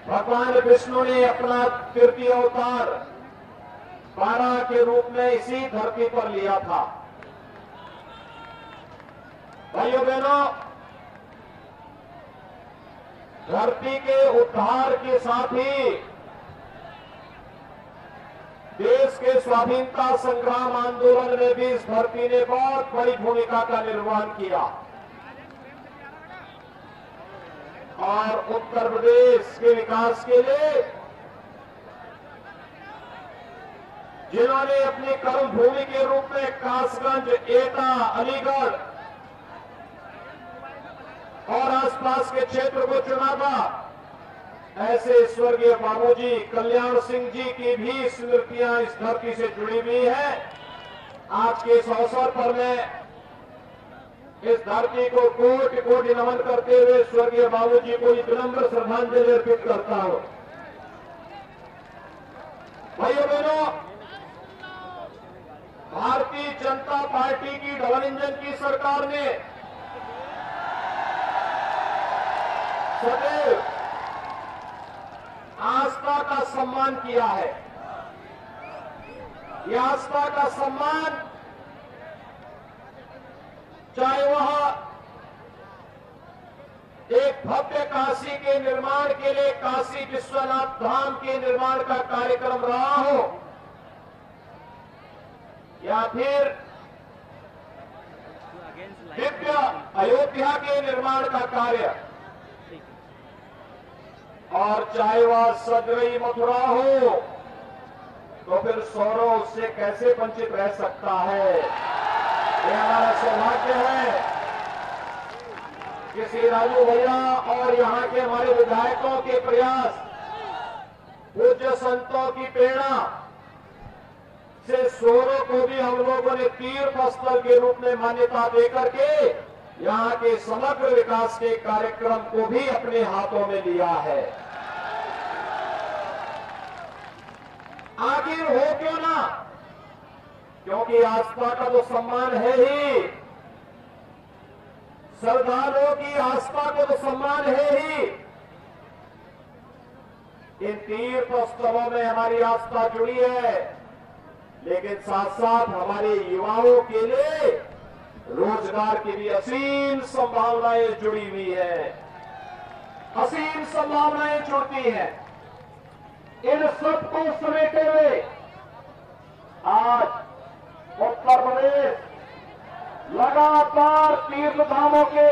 भगवान विष्णु ने अपना तृतीय अवतार बारह के रूप में इसी धरती पर लिया था। भाइयों बहनों, धरती के उद्धार के साथ ही देश के स्वाधीनता संग्राम आंदोलन में भी इस धरती ने बहुत बड़ी भूमिका का निर्वहन किया और उत्तर प्रदेश के विकास के लिए जिन्होंने अपनी कर्मभूमि के रूप में कासगंज, एटा, अलीगढ़ और आसपास के क्षेत्र को चुना था, ऐसे स्वर्गीय बाबूजी कल्याण सिंह जी की भी स्मृतियां इस धरती से जुड़ी हुई है। आज के इस अवसर पर मैं इस धरती को कोटि कोटि नमन करते हुए स्वर्गीय बाबूजी को विनम्र श्रद्धांजलि अर्पित करता हूं। भाइयों बहनों, भारतीय जनता पार्टी की डबल इंजन की सरकार ने सदैव आस्था का सम्मान किया है। यह आस्था का सम्मान चाहे वह एक भव्य काशी के निर्माण के लिए काशी विश्वनाथ धाम के निर्माण का कार्यक्रम रहा हो या फिर दिव्य अयोध्या के निर्माण का कार्य, और चाहे वह सजरई मथुरा हो, तो फिर सौरव उससे कैसे वंचित रह सकता है। यह हमारा सौभाग्य है कि श्री राजू भैया और यहाँ के हमारे विधायकों के प्रयास, पूज्य संतों की प्रेरणा से सौरव को भी हम लोगों ने तीर्थ स्थल के रूप में मान्यता देकर के यहाँ के समग्र विकास के कार्यक्रम को भी अपने हाथों में लिया है। आखिर हो क्यों ना, क्योंकि आस्था का तो सम्मान है ही, श्रद्धालुओं की आस्था को तो सम्मान है ही। इन तीर्थ स्थलों में हमारी आस्था जुड़ी है, लेकिन साथ साथ हमारे युवाओं के लिए रोजगार की भी असीम संभावनाएं जुड़ी हुई है, असीम संभावनाएं जुड़ती हैं। इन सबको समेटे हुए आज उत्तर प्रदेश लगातार तीर्थ धामों के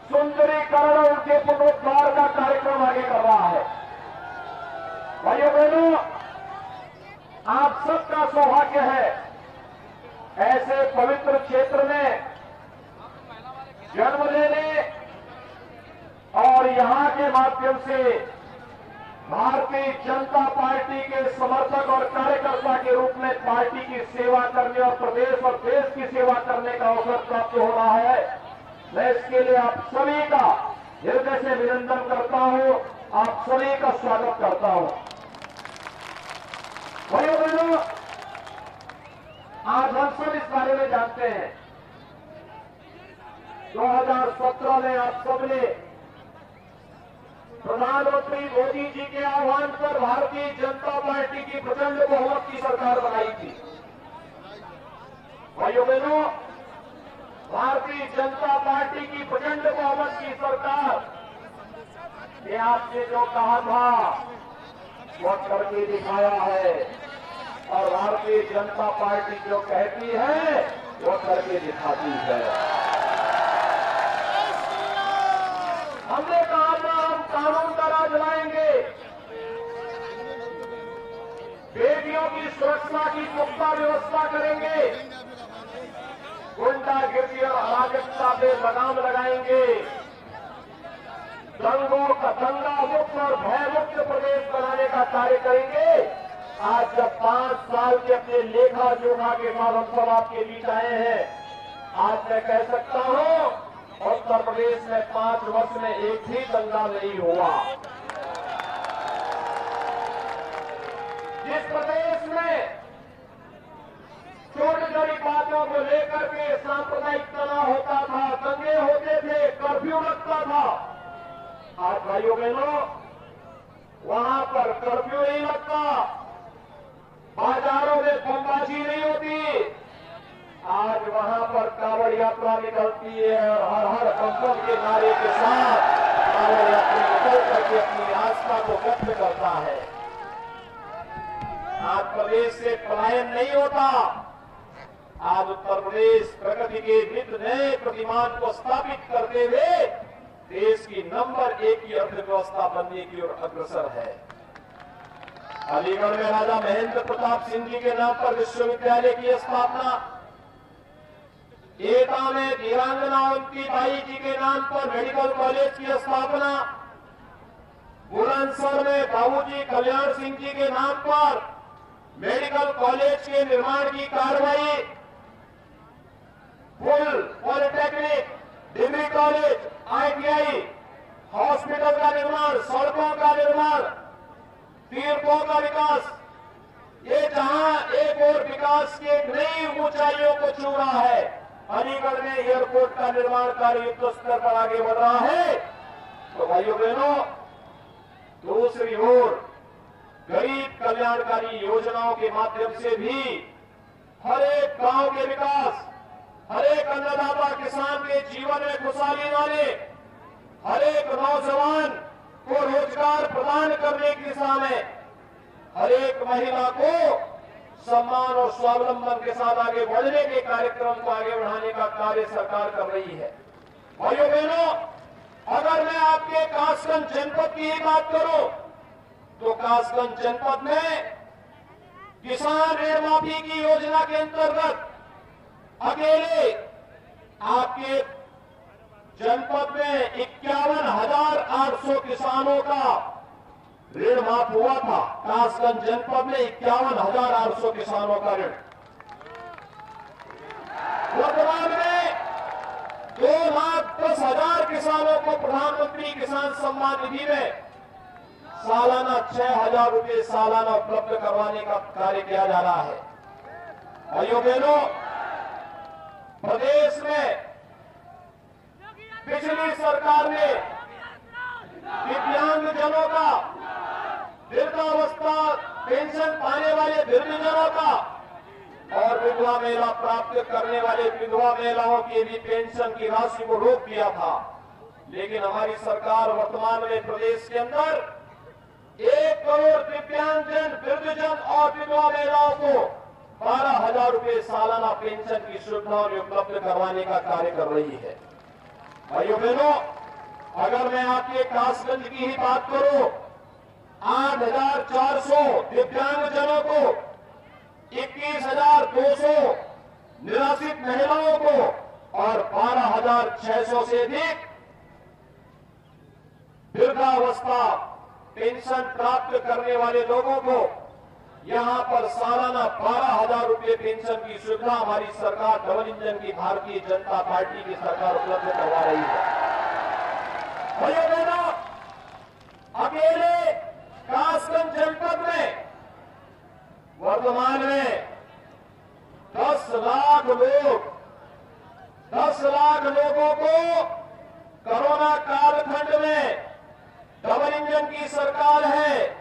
सुंदरीकरण और उनके पुनरुद्धार का कार्यक्रम आगे कर रहा है। भाइयों बहनों, आप सबका सौभाग्य है ऐसे पवित्र क्षेत्र में जन्म लेने और यहां के माध्यम से भारतीय जनता पार्टी के समर्थक और कार्यकर्ता के रूप में पार्टी की सेवा करने और प्रदेश और देश की सेवा करने का अवसर प्राप्त हो रहा है। मैं इसके लिए आप सभी का हृदय से अभिनंदन करता हूं, आप सभी का स्वागत करता हूं। भाइयों बहनों, आज हम सब इस बारे में जानते हैं 2017 में आप सबने प्रधानमंत्री मोदी जी के आह्वान पर भारतीय जनता पार्टी की प्रचंड बहुमत की सरकार बनाई थी। भाइयों बहनों, भारतीय जनता पार्टी की प्रचंड बहुमत की सरकार ने आपने जो कहा था वो करके दिखाया है, और भारतीय जनता पार्टी जो कहती है वो करके दिखाती है। हमने कहा था हम कानून का राज लाएंगे, बेटियों की सुरक्षा की पुख्ता व्यवस्था करेंगे, गुंडागिर्दी और अराजकता पे लगाम लगाएंगे, दंगों का दंगा मुक्त और भय मुक्त प्रदेश बनाने का कार्य करेंगे। आज जब 5 साल के अपने लेखा जोखा के बाद हम सब आपके बीच आए हैं, आज मैं कह सकता हूं उत्तर प्रदेश में 5 वर्ष में एक भी दंगा नहीं हुआ। जिस प्रदेश में छोटी छोटी बातों को लेकर के सांप्रदायिक तनाव होता था, दंगे होते थे, कर्फ्यू लगता था, आज भाइयों बहनों पर कर्फ्यू नहीं लगता, बाजारों में बमबाजी नहीं होती। आज वहां पर कांवड़ यात्रा निकलती है और हर हर कंपन के नारे के साथ कांवड़ यात्री निकल करके अपनी आस्था को व्यक्त करता है। आज प्रदेश से पलायन नहीं होता। आज उत्तर प्रदेश प्रगति के नित नए प्रतिमान को स्थापित करते हुए देश की नंबर 1 की अर्थव्यवस्था बनने की ओर अग्रसर है। अलीगढ़ में राजा महेंद्र प्रताप सिंह जी के नाम पर विश्वविद्यालय की स्थापना, एटा में वीरांगना उनकी बाई जी के नाम पर मेडिकल कॉलेज की स्थापना, बुलंदशहर में बाबूजी कल्याण सिंह जी के नाम पर मेडिकल कॉलेज के निर्माण की कार्रवाई, full polytechnic, degree college, ITI, hospital का निर्माण, सड़कों का निर्माण, तीर्थों का विकास, ये जहां एक और विकास की नई ऊंचाइयों को छू रहा है। अलीगढ़ में एयरपोर्ट का निर्माण कार्य युद्ध स्तर पर आगे बढ़ रहा है। तो भाइयों बहनों, दूसरी ओर गरीब कल्याणकारी योजनाओं के माध्यम से भी हर एक गांव के विकास, हर एक अन्नदाता किसान के जीवन में खुशहाली लाने, हर एक नौजवान को रोजगार प्रदान करने की दिशा में, हर एक महिला को सम्मान और स्वावलंबन के साथ आगे बढ़ने के कार्यक्रम को आगे बढ़ाने का कार्य सरकार कर रही है। भाइयों बहनों, अगर मैं आपके कासगंज जनपद की ही बात करूं तो कासगंज जनपद में किसान ऋण माफी की योजना के अंतर्गत अकेले आपके जनपद में 51,800 किसानों का ऋण माफ हुआ था। कासगंज जनपद में 51,800 किसानों का ऋण। वर्तमान में 2,10,000 किसानों को प्रधानमंत्री किसान सम्मान निधि में सालाना 6,000 रुपये सालाना उपलब्ध करवाने का कार्य किया जा रहा है। भाइयों बहनों, प्रदेश में पिछली सरकार ने दिव्यांगजनों का, वृद्धावस्था पेंशन पाने वाले वृद्धजनों का और विधवा महिला प्राप्त करने वाले विधवा महिलाओं की भी पेंशन की राशि को रोक दिया था। लेकिन हमारी सरकार वर्तमान में प्रदेश के अंदर 1 करोड़ दिव्यांगजन, वृद्धजन और विधवा महिलाओं को 12,000 रुपये सालाना पेंशन की सुविधा उपलब्ध करवाने का कार्य कर रही है। भाइयों बहनों, अगर मैं आपके कासगंज की ही बात करूं, 8,400 दिव्यांगजनों को, 21,200 निराश्रित महिलाओं को और 12,600 से अधिक वृद्धावस्था पेंशन प्राप्त करने वाले लोगों को यहां पर सालाना 12,000 रुपये पेंशन की सुविधा हमारी सरकार, डबल इंजन की भारतीय जनता पार्टी की सरकार उपलब्ध करवा रही है। भाइयों बहनों, अकेले कासगंज जनपद में वर्तमान में 10 लाख लोगों को कोरोना कालखंड में डबल इंजन की सरकार है।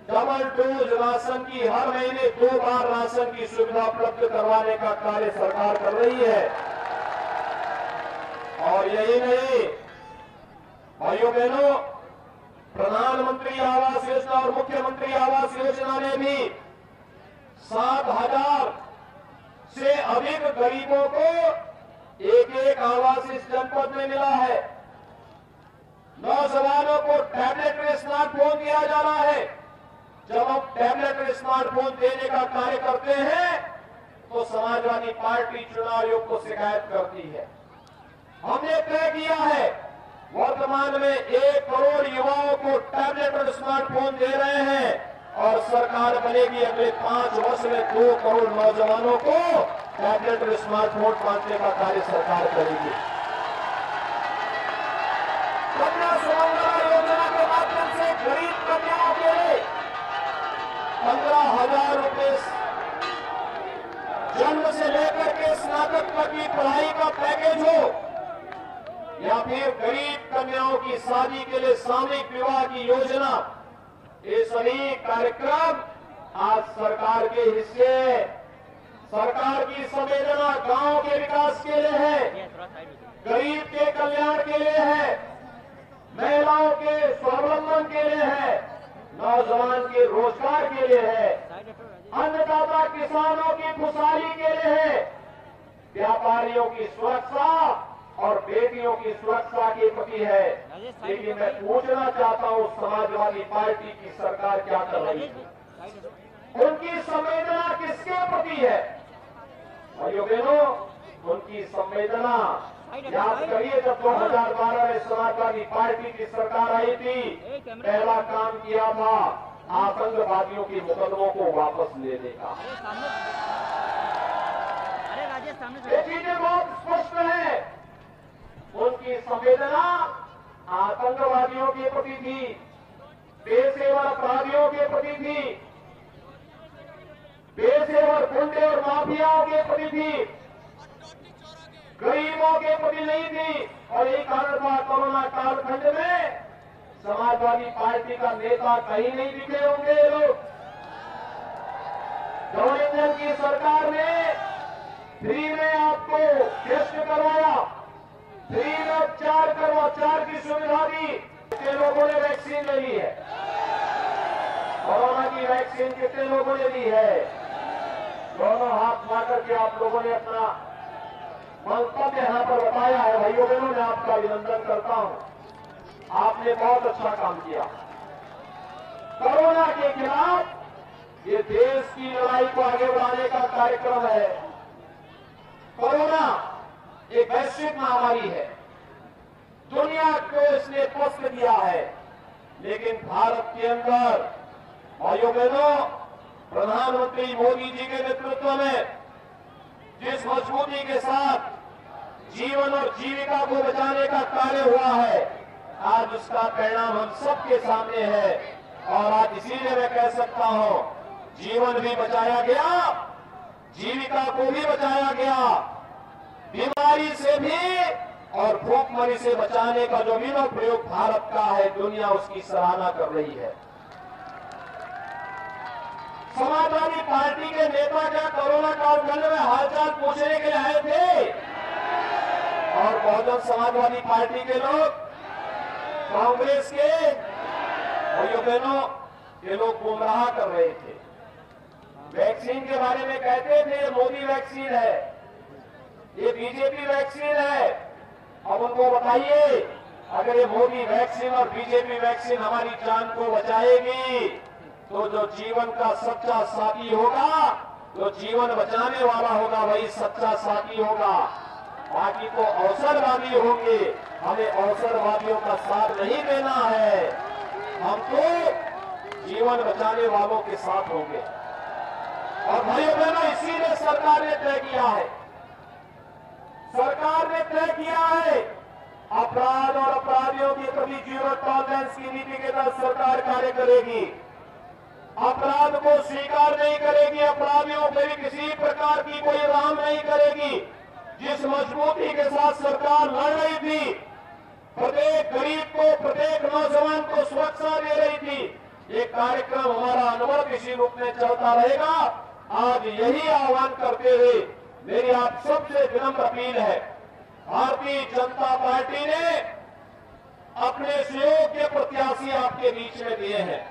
डबल डोज राशन की हर महीने 2 बार राशन की सुविधा उपलब्ध करवाने का कार्य सरकार कर रही है। और यही नहीं भाइयों बहनों, प्रधानमंत्री आवास योजना और मुख्यमंत्री आवास योजना में भी 7,000 से अधिक गरीबों को एक आवास इस जनपद में मिला है। नौजवानों को टैबलेट में स्मार्टफोन दिया जा रहा है। जब हम टैबलेट में स्मार्टफोन देने का कार्य करते हैं तो समाजवादी पार्टी चुनाव आयोग को शिकायत करती है। हमने तय किया है, वर्तमान में 1 करोड़ युवाओं को टैबलेट और स्मार्टफोन दे रहे हैं और सरकार बनेगी अगले 5 वर्ष में 2 करोड़ नौजवानों को टैबलेट और स्मार्टफोन बांटने का कार्य सरकार करेगी। कन्या सुमंगला योजना के माध्यम से गरीब कन्याओं के लिए 15,000 रुपये जन्म से लेकर के स्नातक तक की पढ़ाई का पैकेज हो, या फिर गरीब कन्याओं की शादी के लिए सामूहिक विवाह की योजना ये सभी कार्यक्रम आज सरकार के हिस्से, सरकार की संवेदना गांव के विकास के लिए है, गरीब के कल्याण के लिए है, महिलाओं के स्वावलंबन के लिए है, नौजवान के रोजगार के लिए है, अन्नदाता किसानों की खुशहाली के लिए है, व्यापारियों की सुरक्षा और बेटियों की सुरक्षा के प्रति है। लेकिन मैं पूछना चाहता हूं, समाजवादी पार्टी की सरकार क्या कर रही है? उनकी संवेदना किसके प्रति है? भाइयों बहनों, उनकी संवेदना याद करिए, जब 2012 में समाजवादी पार्टी की सरकार आई थी, पहला काम किया था आतंकवादियों के मुकदमों को वापस लेने का। ये चीजें बहुत स्पष्ट है। उनकी संवेदना आतंकवादियों के प्रति थी, पेशेवर अपराधियों के प्रति थी, पेशेवर गुंडे और माफियाओं के प्रति थी, गरीबों के प्रति नहीं थी। और यही कारण था कोरोना कालखंड में समाजवादी पार्टी का नेता कहीं नहीं दिखे होंगे। लोग गठबंधन की सरकार ने फ्री में आपको टेस्ट करवाया, फ्री में उपचार की सुविधा दी। कितने लोगों ने वैक्सीन ले ली है? कोरोना की वैक्सीन कितने लोगों ने ली है? दोनों हाथ उठा करके आप लोगों ने अपना मंतव्य यहां पर बताया है। भाइयों बहनों, मैं आपका अभिनंदन करता हूं, आपने बहुत अच्छा काम किया। कोरोना के खिलाफ ये देश की लड़ाई को आगे बढ़ाने का कार्यक्रम है। कोरोना एक वैश्विक महामारी है, दुनिया को इसने पस्त किया है, लेकिन भारत के अंदर भाइयों बहनों, प्रधानमंत्री मोदी जी के नेतृत्व में जिस मजबूती के साथ जीवन और जीविका को बचाने का कार्य हुआ है, आज उसका परिणाम हम सबके सामने है। और आज इसीलिए मैं कह सकता हूं, जीवन भी बचाया गया, जीविका को भी बचाया गया, बीमारी से भी और भूखमरी से बचाने का जो विनोद प्रयोग भारत का है, दुनिया उसकी सराहना कर रही है। समाजवादी पार्टी के नेता क्या कोरोना कालखंड में हालचाल पूछने के लिए आए थे? और बहुजन समाजवादी पार्टी के लोग, कांग्रेस के भाइयों बहनों, ये लोग गुमराह कर रहे थे। वैक्सीन के बारे में कहते थे ये मोदी वैक्सीन है, ये बीजेपी वैक्सीन है। अब उनको बताइए, अगर ये मोदी वैक्सीन और बीजेपी वैक्सीन हमारी जान को बचाएगी, तो जो जीवन का सच्चा साथी होगा, जो जीवन बचाने वाला होगा, वही सच्चा साथी होगा। बाकी तो अवसरवादी होंगे, हमें अवसरवादियों का साथ नहीं देना है, हम तो जीवन बचाने वालों के साथ होंगे। और भाइयों बहनों, इसीलिए सरकार ने तय किया है, सरकार ने तय किया है अपराध और अपराधियों के प्रति जीरो टॉलरेंस की नीति के तहत सरकार कार्य करेगी। अपराध को स्वीकार नहीं करेगी, अपराधियों पर भी किसी प्रकार की कोई राम नहीं करेगी। जिस मजबूती के साथ सरकार लड़ रही थी, प्रत्येक गरीब को, प्रत्येक नौजवान को सुरक्षा दे रही थी, ये कार्यक्रम हमारा अनवरत इसी रूप में चलता रहेगा। आज यही आह्वान करते हुए मेरी आप सबसे विनम्र अपील है, भारतीय जनता पार्टी ने अपने सहयोग्य प्रत्याशी आपके बीच में दिए हैं।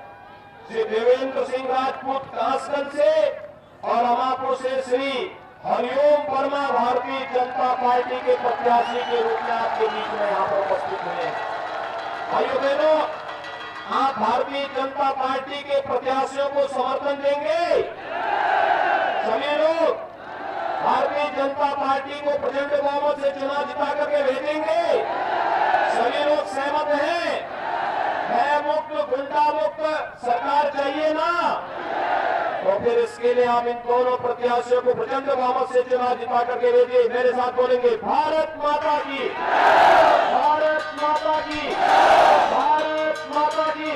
श्री देवेंद्र सिंह राजपूत कासगंज से और अमापुर से श्री हरिओम वर्मा भारतीय जनता पार्टी के प्रत्याशी के रूप में आपके बीच में यहाँ पर उपस्थित हुए हैं। भाइयों बहनों, आप भारतीय जनता पार्टी के प्रत्याशियों को समर्थन देंगे? सभी लोग भारतीय जनता पार्टी को प्रचंड बहुमत से चुनाव जिता करके भेजेंगे? सभी लोग सहमत हैं? भय मुक्त, गुंडा मुक्त सरकार चाहिए ना? तो फिर इसके लिए आप इन दोनों प्रत्याशियों को प्रचंड बहुमत से चुनाव जिता करके भेजिए। मेरे साथ बोलेंगे, भारत माता की, भारत माता की, भारत माता की।